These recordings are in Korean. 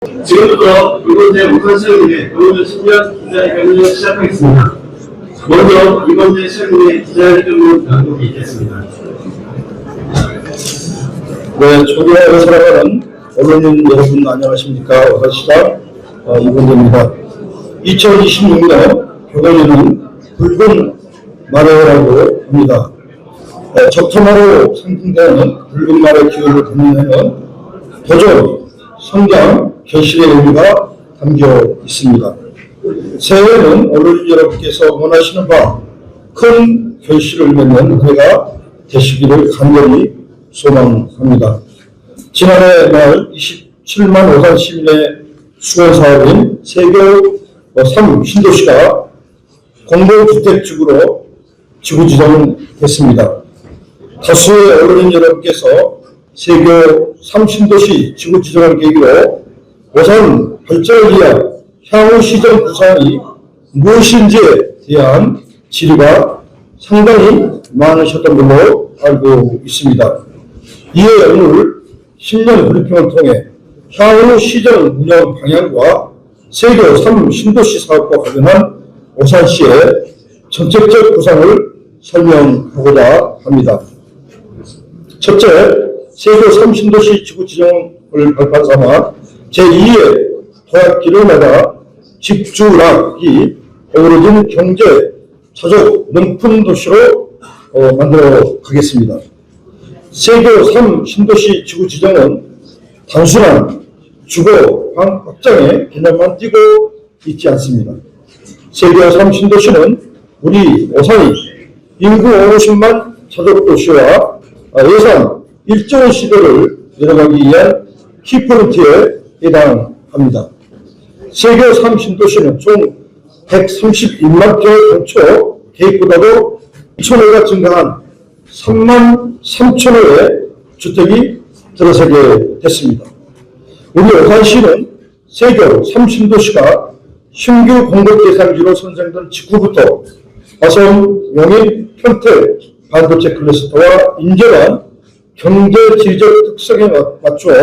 지금부터 이번제 우선시험의 오늘 10년 기자회견을 시작하겠습니다. 먼저 이번제 시험의 기자회견을 나누고 있겠습니다. 네, 초대하여 살아가는 언론인 여러분 안녕하십니까? 어서시다 이번제입니다. 2026년 교관에는 붉은 말해라고 합니다. 적토마로 상징되는 붉은 말의 기회를 갖는 해는 도전, 성장, 결실의 의미가 담겨 있습니다. 새해에는 언론인 여러분께서 원하시는 바 큰 결실을 맺는 해가 되시기를 간절히 소망합니다. 지난해 말 27만 오산 시민의 수원 사업인 세교 3 신도시가 공동주택지구로 지구 지정됐습니다. 다수의 언론인 여러분께서 세교 3 신도시 지구 지정을 계기로 오산 발전을 위한 향후 시정 구상이 무엇인지에 대한 질의가 상당히 많으셨던 걸로 알고 있습니다. 이에 오늘 10년 브리핑을 통해 향후 시정 운영 방향과 세교 3 신도시 사업과 관련한 오산시의 정책적 구상을 설명하고자 합니다. 첫째, 세교 3 신도시 지구 지정을 발판 삼아 제2의 도약길을 나가 집주락이 어우러진 경제, 차적, 농촌 도시로 만들어 가겠습니다. 세교 3 신도시 지구 지정은 단순한 주거, 방 확장의 개념만 띄고 있지 않습니다. 세교 3 신도시는 우리 오산이 인구 50만 차적 도시와 예산 1조 시대를 내려가기 위한 키포인트에 해당합니다. 세교 3 신도시는 총 131만 평의 건초 계획보다도 2,000호가 증가한 3만 3,000호의 주택이 들어서게 됐습니다. 우리 오산시는 세교 3 신도시가 신규 공급 대상지로 선정된 직후부터 화성, 용인, 평택, 반도체 클러스터와 인접한 경제 지리적 특성에 맞추어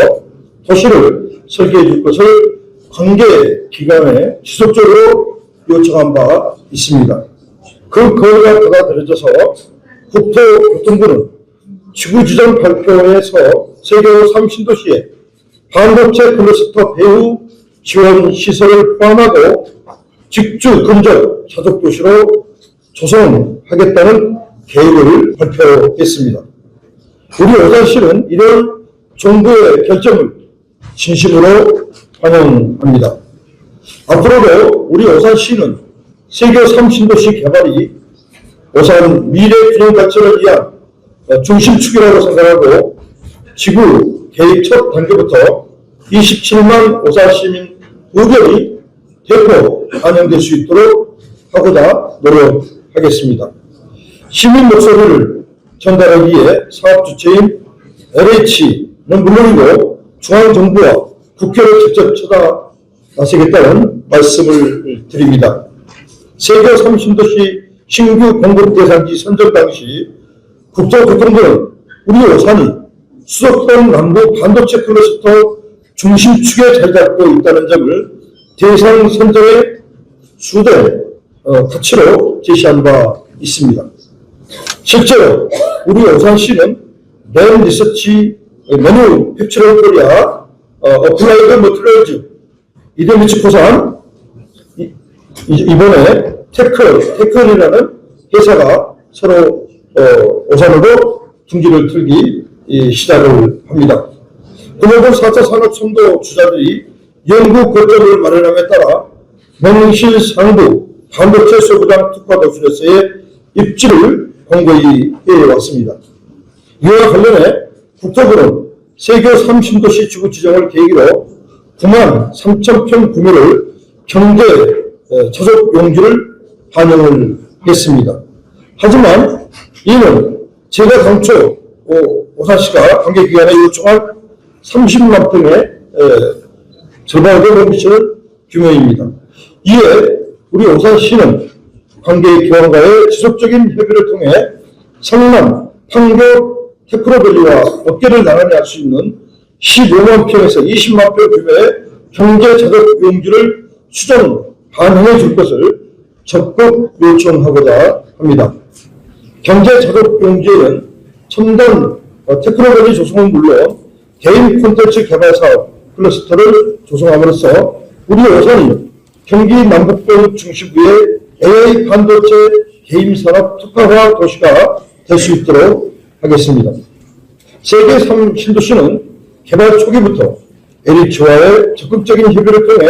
도시를 설계해 줄 것을 관계 기관에 지속적으로 요청한 바 있습니다. 그 거의가 받아들여져서 국토교통부는 지구지정 발표에서 세교 3 신도시에 반도체 클러스터 배후 지원 시설을 포함하고 직주 근접 차적 도시로 조성하겠다는 계획을 발표했습니다. 우리 오산시는 이런 정부의 결정을 진심으로 환영합니다. 앞으로도 우리 오산시는 세교 3 신도시 개발이 오산 미래 균형 발전을 위한 중심축이라고 생각하고 지구 개입 첫 단계부터 27만 오산 시민 의견이 대폭 반영될 수 있도록 하고자 노력하겠습니다. 시민 목소리를 전달하기 위해 사업 주체인 LH는 물론이고 중앙정부와 국회를 직접 찾아 나서겠다는 말씀을 드립니다. 세교 3 신도시 신규 공급 대상지 선정 당시 국토교통부는 우리 오산이 수도권 남부 반도체 클러스터 중심축에 자리 잡고 있다는 점을 대상 선정의 수된 가치로 제시한 바 있습니다. 실제로 우리 오산시는 랜 리서치 매뉴팩처링 코리아 어플라이드 머티리얼즈 이데미치코산 이번에 테크온이라는 회사가 서로 오산으로 둥지를 틀기 시작을 합니다. 글로벌 4차 산업 선도 주자들이 연구 거점을 마련함에 따라 명실 상부 반도체 소부장 특화 도시로서의 입지를 공고히 해왔습니다. 이와 관련해 국토부는 세교 3 신도시 지구 지정을 계기로 9만 3천 평 규모를 경제 차적 용지를 반영을 했습니다. 하지만 이는 제가 당초 오산시가 관계기관에 요청한 30만 평의 절반을 넘기는 규모입니다. 이에 우리 오산시는 관계기관과의 지속적인 협의를 통해 성남, 판교, 테크노밸리와 어깨를 나란히 할 수 있는 15만 평에서 20만 평 규모의 경제자격용지를 수정 반영해 줄 것을 적극 요청하고자 합니다. 경제자격용지에는 첨단 테크놀로지 조성은 물론 개인 콘텐츠 개발 사업 클러스터를 조성함으로써 우리 오산이 경기 남북권 중심부의 AI 반도체 개인 산업 특화화 도시가 될 수 있도록 하겠습니다. 세계 3 신도시는 개발 초기부터 LH와의 적극적인 협의를 통해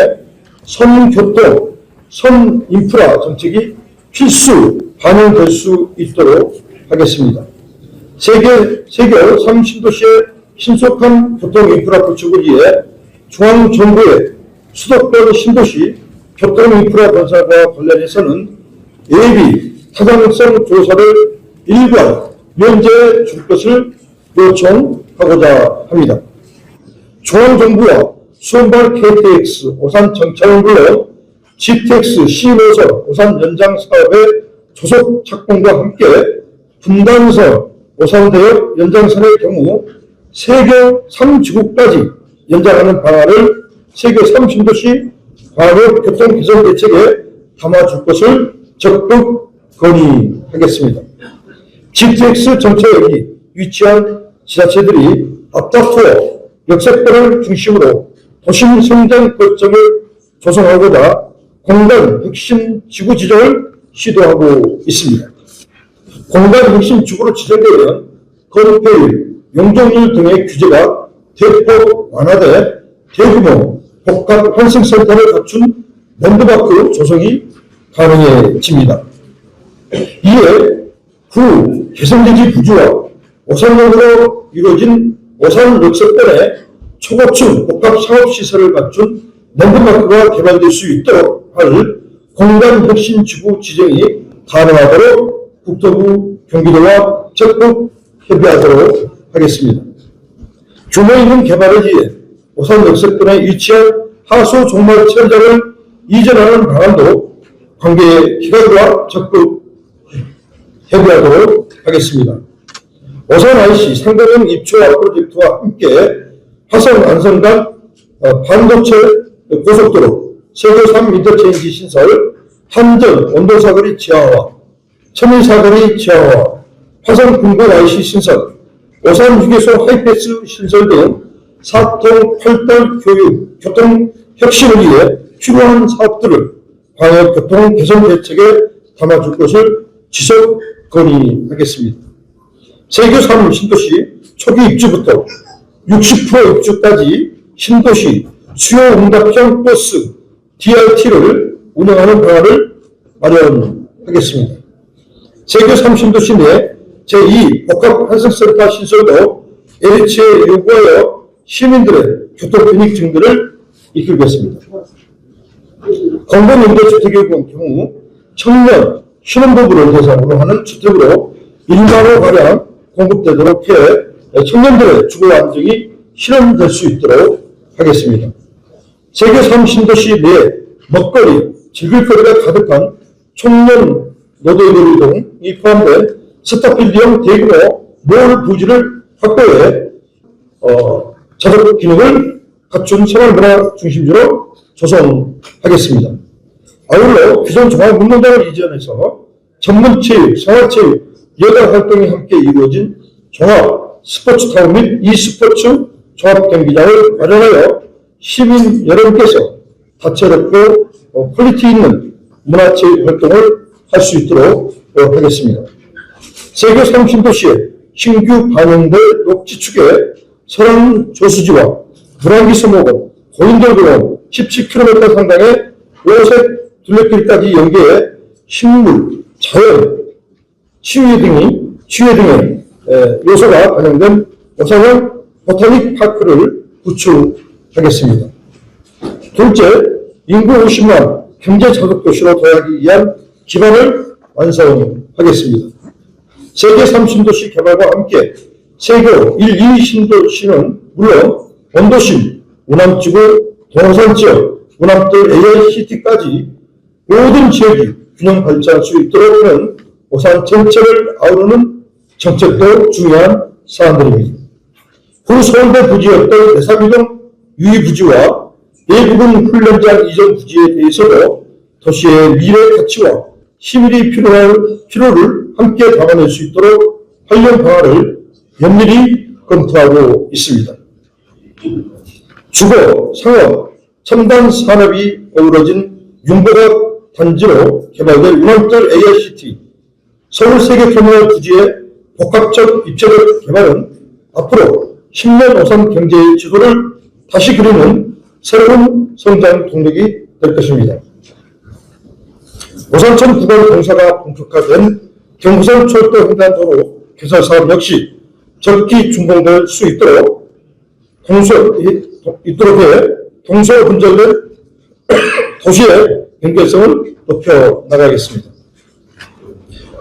선교통, 선인프라 정책이 필수 반영될 수 있도록 하겠습니다. 세계 3 신도시의 신속한 교통인프라 구축을 위해 중앙정부의 수도권 신도시 교통인프라 건설과 관련해서는 예비 타당성 조사를 일괄 면제해 줄 것을 요청하고자 합니다. 중앙정부와 수원발 KTX 오산 정차는 물론 GTX C노선 오산 연장 사업의 조속 착공과 함께 분당선 오산대역 연장선의 경우 세계 3지구까지 연장하는 방안을 세계 3신도시 광역 교통 개선 대책에 담아줄 것을 적극 건의하겠습니다. GTX 정차역이 위치한 지자체들이 앞다투어 역세권을 중심으로 도심 성장 거점을 조성하고자 공간 핵심 지구 지정을 시도하고 있습니다. 공간 핵심 지구로 지정되면 건폐율, 용적률 등의 규제가 대폭 완화돼 대규모 복합 환승센터를 갖춘 랜드마크 조성이 가능해집니다. 이에 구 개성대지 부지와 오산역으로 이루어진 오산 역세권의 초고층 복합 상업시설을 갖춘 랜드마크가 개발될 수 있도록 할 공간 핵심 지구 지정이 가능하도록 국토부 경기도와 적극 협의하도록 하겠습니다. 규모 있는 개발을 위해 오산 역세권에 위치한 하수 종말 체험장을 이전하는 방안도 관계 기관과 적극 협의하도록 하겠습니다. 오산 IC 상대령 입초화 프로젝트와 함께 화성 안성간 반도체 고속도로 세계 3 인터체인지 신설, 한전 온도사거리 지하화, 천일사거리 지하화, 화성 궁극 IC 신설, 오산 휴게소 하이패스 신설 등 4통 8달 교육, 교통 혁신을 위해 필요한 사업들을 광역 교통 개선 대책에 담아줄 것을 지속 건의하겠습니다. 세계 3 신도시 초기 입주부터 60% 입주까지 신도시 수요 응답형 버스 DRT를 운영하는 방안을 마련하겠습니다. 세계 3 신도시 내 제2 복합 환승센터 신설도 LH에 요구하여 시민들의 교통 편익 증대를 이끌겠습니다. 공공임대주택의 경우 청년 신혼부부를 대상으로 하는 주택으로 1만 호가량 공급되도록 해 청년들의 주거 안정이 실현될 수 있도록 하겠습니다. 세계 3 신도시 내 먹거리, 즐길거리가 가득한 청년 노동거리 등이 포함된 스타필드형 대규모 몰 부지를 확보해 자족 기능을 갖춘 생활문화 중심지로 조성하겠습니다. 아울러 기존 종합운동장을 이전해서 전문체육, 생활체육, 여가 활동이 함께 이루어진 종합 스포츠타운 및 e스포츠 종합경기장을 마련하여 시민 여러분께서 다채롭고 퀄리티 있는 문화체육 활동을 할 수 있도록 하겠습니다. 세계 3 신도시에 신규 반영될 녹지축에 설안 조수지와 물안기 수목원, 고인돌공원 17km 상당의 오색 둘레길까지 연계해 식물, 자연, 치유 등의 요소가 반영된 오산형 보타닉 파크를 구축하겠습니다. 둘째, 인구 50만 경제 자극 도시로 도약하기 위한 기반을 완성하겠습니다. 세계 3 신도시 개발과 함께 세교 1, 2 신도시는 물론 원도심, 우남지구, 동호산 지역, 우남들 AICT까지 모든 지역이 균형 발전할 수 있도록 하는 오산 정책을 아우르는 정책도 중요한 사안들입니다. 구 서울대 부지였던 대삼이동 유이부지와 예비군 훈련장 이전 부지에 대해서도 도시의 미래 가치와 시민이 필요를 함께 담아낼 수 있도록 관련 방안을 면밀히 검토하고 있습니다. 주거, 상업, 첨단 산업이 어우러진 융복합 단지로 개발될 운항철 AICT, 서울 세계터미널 부지의 복합적 입체적 개발은 앞으로 10년 오산 경제의 지도를 다시 그리는 새로운 성장 동력이 될 것입니다. 오산천 구간 공사가 본격화된 경부선 철도 횡단도로 개설 사업 역시 적기 준공될 수 있도록 동서분절된 도시의 연결성을 높여 나가겠습니다.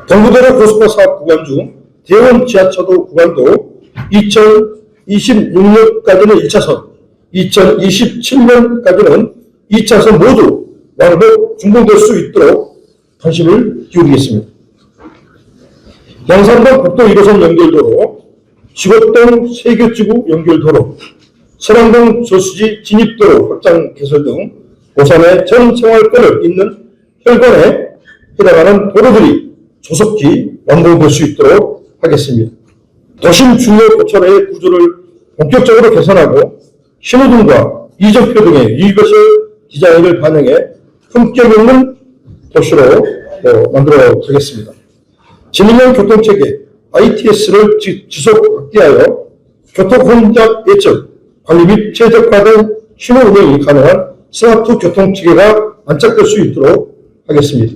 경부도로 고속화 사업 구간 중 대원 지하차도 구간도 2026년까지는 1차선, 2027년까지는 2차선 모두 완공 준공될 수 있도록 관심을 기울이겠습니다. 양산동 국도 1호선 연결도로, 지곡동 세교지구 연결도로, 서랑동 저수지 진입도로 확장 개설 등 오산의 전 생활권을 잇는 혈관에 해당하는 도로들이 조속히 완공될 수 있도록 하겠습니다. 도심 주요 고철의 구조를 본격적으로 개선하고 신호등과 이정표 등의 유니버설 디자인을 반영해 품격 있는 도시로 만들어 가겠습니다. 진인형 교통체계 ITS를 지속 확대하여 교통혼잡 예측, 관리 및 최적화된 신호 운행이 가능한 스마트 교통체계가 안착될 수 있도록 하겠습니다.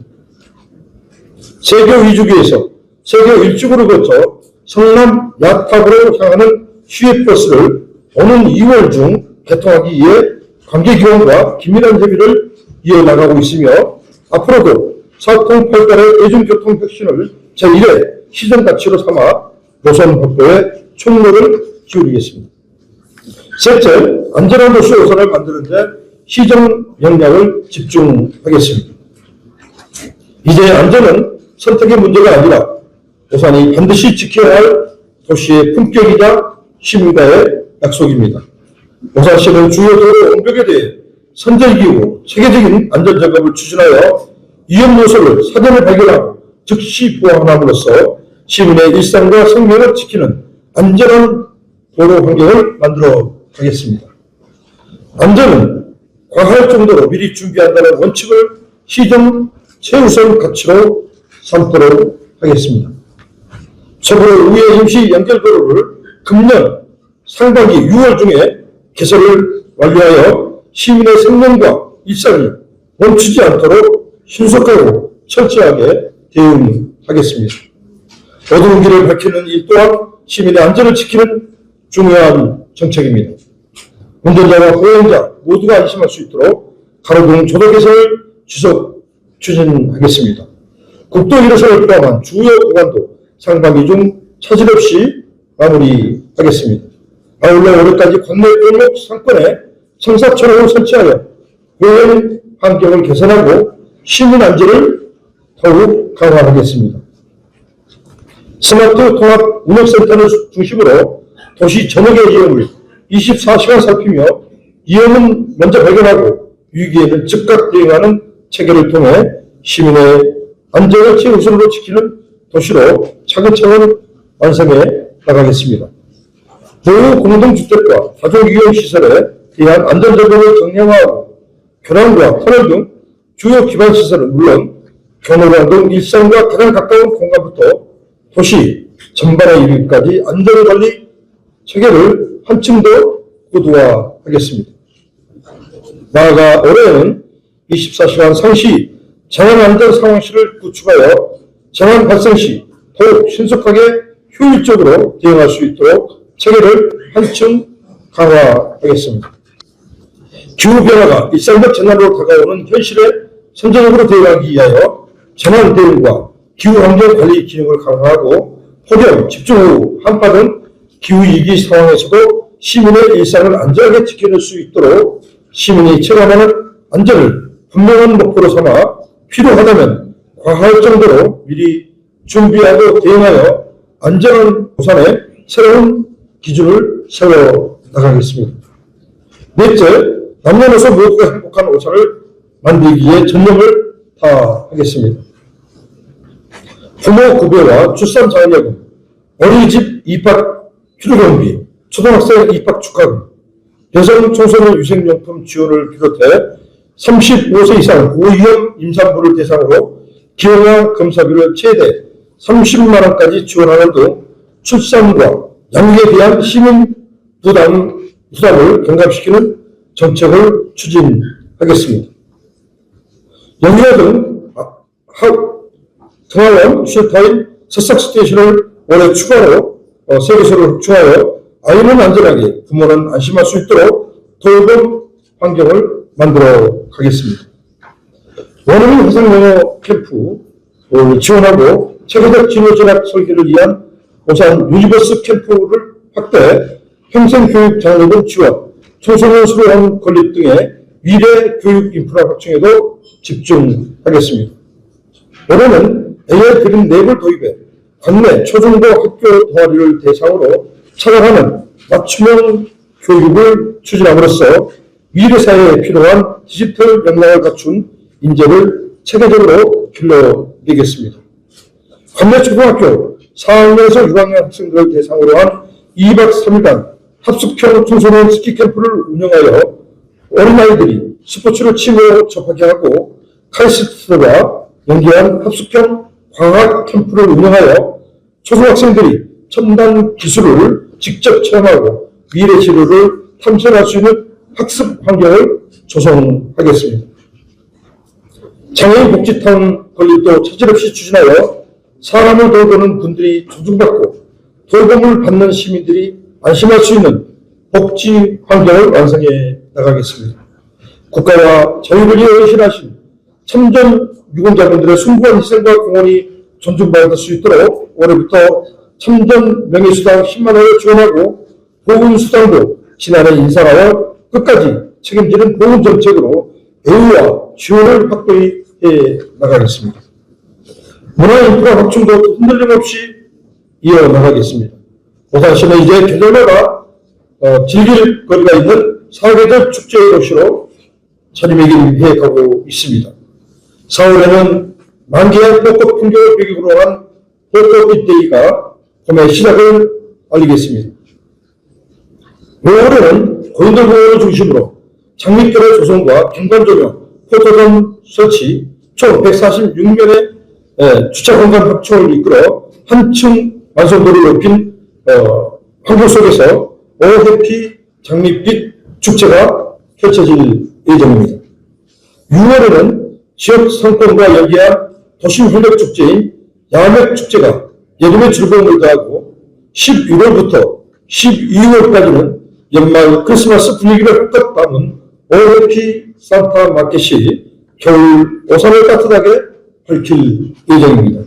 세교 2주기에서 세교 1주구를 거쳐 성남 야탑으로 향하는 시외버스를 오는 2월 중 개통하기 위해 관계기관과 긴밀한 협의를 이어나가고 있으며 앞으로도 4통팔달의 대중교통 혁신을 제1의 시정가치로 삼아 노선 확보에 총력을 기울이겠습니다. 셋째, 안전한 도시 오산을 만드는 데 시정 역량을 집중하겠습니다. 이제 안전은 선택의 문제가 아니라 오산이 반드시 지켜야 할 도시의 품격이자 시민과의 약속입니다. 오산시는 주요 도로 용벽에 대해 선제기구 체계적인 안전점검을 추진하여 위험 요소를 사전에 발견하고 즉시 보완함으로써 시민의 일상과 생명을 지키는 안전한 도로 환경을 만들어 가겠습니다. 안전은 과할 정도로 미리 준비한다는 원칙을 시정 최우선 가치로 삼도록 하겠습니다. 서부 우회 임시 연결도로를 금년 상반기 6월 중에 개설을 완료하여 시민의 생명과 일상이 멈추지 않도록 신속하고 철저하게 대응하겠습니다. 어두운 길을 밝히는 일 또한 시민의 안전을 지키는 중요한 정책입니다. 운전자와 보행자 모두가 안심할 수 있도록 가로등 조도 개선을 지속 추진하겠습니다. 국도 1호선을 포함한 주요 구간도 상반기 중 차질 없이 마무리하겠습니다. 아울러 올해까지 관내 골목 상권에 청사초를 설치하여 보행 환경을 개선하고 시민 안전을 더욱 강화하겠습니다. 스마트 통합 운영센터를 중심으로 도시 전역의 위험을 24시간 살피며 위험은 먼저 발견하고 위기에는 즉각 대응하는 체계를 통해 시민의 안전을 최우선으로 지키는 도시로 차근차근 완성해 나가겠습니다. 노후 공동주택과 다중이용시설에 대한 안전점검을 정량화하고 교량과 터널 등 주요 기반시설은 물론 경로당 등 일상과 가장 가까운 공간부터 도시 전반에 이르기까지 안전관리 체계를 한층 더 고도화하겠습니다. 나아가 올해는 24시간 상시 재난안전상황실을 구축하여 재난 발생 시 더욱 신속하게 효율적으로 대응할 수 있도록 체계를 한층 강화하겠습니다. 기후변화가 일상적 재난으로 다가오는 현실에 선제적으로 대응하기 위하여 재난 대응과 기후환경 관리 기능을 강화하고 폭염, 집중 후 한파 등 기후위기 상황에서도 시민의 일상을 안전하게 지켜낼 수 있도록 시민이 체감하는 안전을 분명한 목표로 삼아 필요하다면 과할 정도로 미리 준비하고 대응하여 안전한 오산의 새로운 기준을 세워 나가겠습니다. 넷째, 남녀노소 모두가 행복한 오산을 만들기에 전념을 다하겠습니다. 부모 급여와 출산 장려금, 어린이집 입학 필요경비, 초등학생 입학 축하금, 여성 청소년 위생용품 지원을 비롯해 35세 이상 고위험 임산부를 대상으로 기형아 검사비를 최대 30만 원까지 지원하는 등 출산과 양육에 대한 시민 부담을 경감시키는 정책을 추진하겠습니다. 영유아 등 등하원 쉘터인 새싹스테이션을 올해 추가로 3개소를 확충하여 아이는 안전하게 부모는 안심할 수 있도록 돌봄 환경을 만들어 가겠습니다. 원어민 화상영어 캠프를 지원하고 체계적 진로전략 설계를 위한 오산 유니버스 캠프를 확대, 평생교육 장려금 지원, 청소년 수로원 건립 등의 미래 교육 인프라 확충에도 집중하겠습니다. 올해는 AI 그림 랩을 도입해 관내 초중고 학교 동아리를 대상으로 찾아가는 맞춤형 교육을 추진함으로써 미래 사회에 필요한 디지털 역량을 갖춘 인재를 체계적으로 길러내겠습니다. 관내 초등학교 4학년에서 6학년 학생들을 대상으로 한 2박 3일간 합숙형 청소년 스키 캠프를 운영하여 어린아이들이 스포츠를 취미로 접하게 하고 카이스트와 연계한 합숙형 과학 캠프를 운영하여 초등학생들이 첨단 기술을 직접 체험하고 미래 진로를 탐색할 수 있는 학습 환경을 조성하겠습니다. 장애인 복지타운 건립도 차질 없이 추진하여 사람을 돌보는 분들이 존중받고 돌봄을 받는 시민들이 안심할 수 있는 복지 환경을 완성해 나가겠습니다. 국가와 자유를 위해 헌신하신 참전 유공자분들의 숭고한 희생과 공헌이 존중받을 수 있도록 올해부터 참전 명예수당 10만 원을 지원하고 보훈수당도 지난해 인상하여 끝까지 책임지는 보훈정책으로 애우와 지원을 확보해 나가겠습니다. 문화인프라 확충도 흔들림 없이 이어나가겠습니다. 오산시는 이제 계절마다 즐길 거리가 있는 사계절 축제의 도시로 자리매김해 가고 있습니다. 4월에는 만개한 벚꽃 풍경을 배경으로 한 벚꽃빛데이가 봄의 시작을 알리겠습니다. 5월에는 고인돌공원을 중심으로 장미결의 조성과 경관조명, 포토존 설치, 총 146면의 주차공간 확충을 이끌어 한층 완성도를 높인 환경 속에서 오해피 장밋빛 축제가 펼쳐질 예정입니다. 6월에는 지역 상권과 연계한 도심 활력 축제인 야맥축제가 여름의 즐거움을 더하고 11월부터 12월까지는 연말 크리스마스 분위기를 흠뻑 담은 오해피 산타 마켓이 겨울 오산을 따뜻하게 밝힐 예정입니다.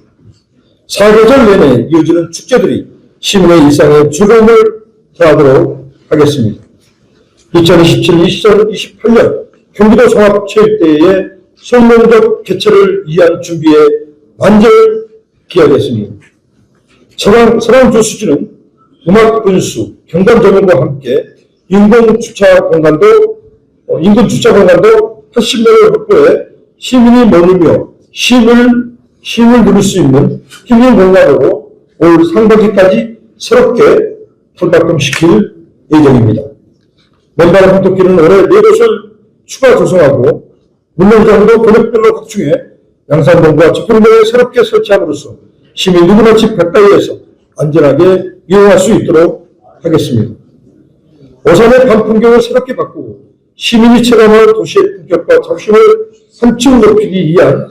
사계절 내내 이어지는 축제들이 시민의 일상에 즐거움을 더하도록 하겠습니다. 2027-2028년 경기도 종합체육대회의 성공적 개최를 위한 준비에 만전을 기하겠습니다. 서강 조수지는 음악 분수, 경관 조명과 함께 인근 주차 공간도 80명을 확보해 시민이 머물며 쉼을 누릴 수 있는 힐링 공간으로 올 상반기까지 새롭게 탈바꿈시킬 예정입니다. 맨발의 황토길은 올해 4곳을 추가 조성하고 운동장도 권역별로 확충해 양산동과 적군동에 새롭게 설치함으로써 시민 누구나 집 가까이에서 안전하게 이용할 수 있도록 하겠습니다. 오산의 밤 풍경을 새롭게 바꾸고 시민이 체감할 도시의 품격과 자부심을 한층 높이기 위한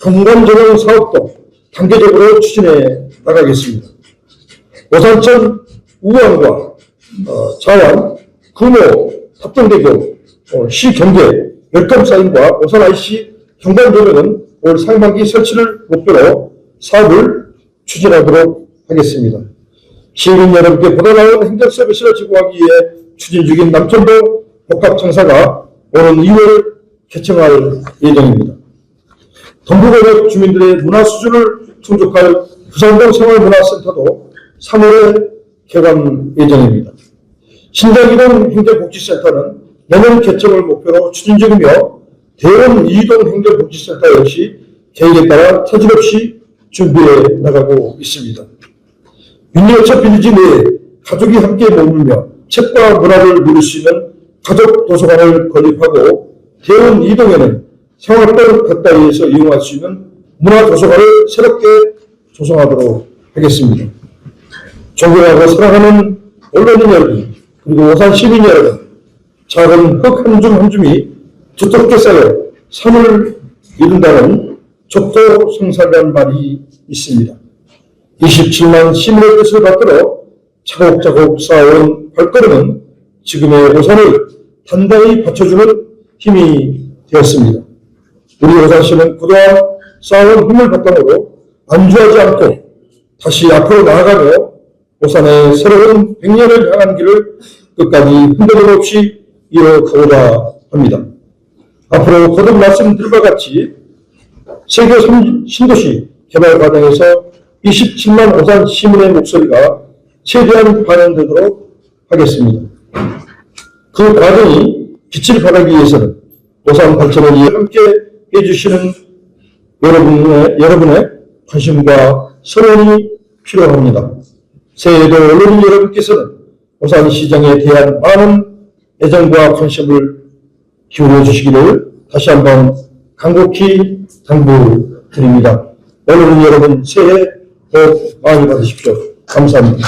경관조명 사업도 단계적으로 추진해 나가겠습니다. 오산천 우왕과 자완, 금호, 탑동대교, 시경계, 웰컴사인과 오산 IC 경관조명은 올 상반기 설치를 목표로 사업을 추진하도록 하겠습니다. 시민 여러분께 보다 나은 행정 서비스를 제공하기 위해 추진 중인 남천도 복합청사가 오는 2월 개청할 예정입니다. 동부권역 주민들의 문화 수준을 충족할 부산동 생활문화센터도 3월에 개관 예정입니다. 신장기동 행정복지센터는 내년 개청을 목표로 추진 중이며 대원 이동 행정복지센터 역시 계획에 따라 터질없이 준비해 나가고 있습니다. 윤여차 빌리지 내에 가족이 함께 머물며 책과 문학을 누릴 수 있는 가족 도서관을 건립하고 대원 이동에는 생활권 가까이에서 이용할 수 있는 문화도서관을 새롭게 조성하도록 하겠습니다. 존경하고 사랑하는 언론인 여러분, 그리고 오산 시민 여러분, 작은 흙 한 줌 한 줌이 두텁게 쌓여 산을 이룬다는 족도성사라는 말이 있습니다. 27만 시민의 뜻을 받들어 차곡차곡 쌓아온 발걸음은 지금의 오산을 단단히 받쳐주는 힘이 되었습니다. 우리 오산시는 그동안 쌓아온 힘을 바탕으로 안주하지 않고 다시 앞으로 나아가며 오산의 새로운 100년을 향한 길을 끝까지 흔들림 없이 이어가고자 합니다. 앞으로 거듭 말씀드린 바와 같이 세계 신도시 개발 과정에서 27만 오산 시민의 목소리가 최대한 반영되도록 하겠습니다. 그 과정이 빛을 발하기 위해서는 오산 발전을 위해 함께 해주시는 여러분의 관심과 선언이 필요합니다. 새해에도 언론인 여러분께서는 오산시장에 대한 많은 애정과 관심을 기울여 주시기를 다시 한번 간곡히 당부드립니다. 언론인 여러분 새해 복 많이 받으십시오. 감사합니다.